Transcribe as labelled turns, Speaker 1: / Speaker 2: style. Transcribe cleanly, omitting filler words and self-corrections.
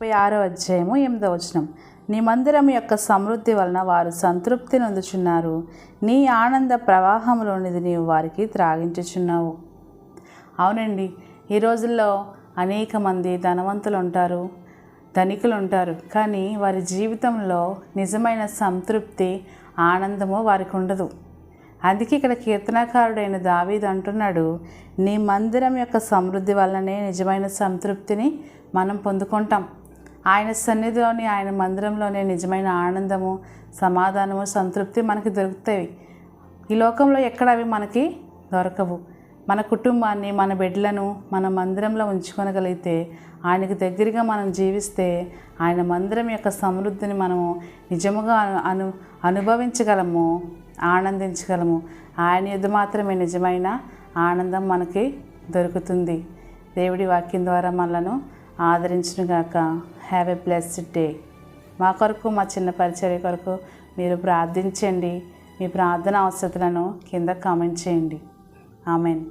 Speaker 1: 6వ అధ్యాయము 8వ వచనం. నీ మందిరం యొక్క సమృద్ధి వలన వారు సంతృప్తి నొందుచున్నారు, నీ ఆనంద ప్రవాహంలోనిది నీవు వారికి త్రాగించుచున్నావు. అవునండి, ఈ రోజుల్లో అనేక మంది ధనవంతులు ఉంటారు, ధనికులు ఉంటారు, కానీ వారి జీవితంలో నిజమైన సంతృప్తి, ఆనందము వారికి ఉండదు. అందుకే ఇక్కడ కీర్తనకారుడైన దావీదు అంటున్నాడు, నీ మందిరం యొక్క సమృద్ధి వల్లనే నిజమైన సంతృప్తిని మనం పొందుకుంటాం. ఆయన సన్నిధిలోని, ఆయన మందిరంలోనే నిజమైన ఆనందము, సమాధానము, సంతృప్తి మనకి దొరుకుతాయి. ఈ లోకంలో ఎక్కడ అవి మనకి దొరకవు. మన కుటుంబాన్ని, మన బిడ్డలను మన మందిరంలో ఉంచుకొనగలిగితే, ఆయనకు దగ్గరగా మనం జీవిస్తే, ఆయన మందిరం యొక్క సమృద్ధిని మనము నిజముగా అనుభవించగలము, ఆనందించగలము. ఆయన యొద్ద మాత్రమే నిజమైన ఆనందం మనకి దొరుకుతుంది. దేవుడి వాక్యం ద్వారా మనలను ఆదరించునుగాక. Have a blessed day. మా కొరకు, మా చిన్న పరిచర్య కొరకు మీరు ప్రార్థించండి. మీ ప్రార్థన అవసరతలను కింద కామెంట్ చేయండి. ఆమెన్.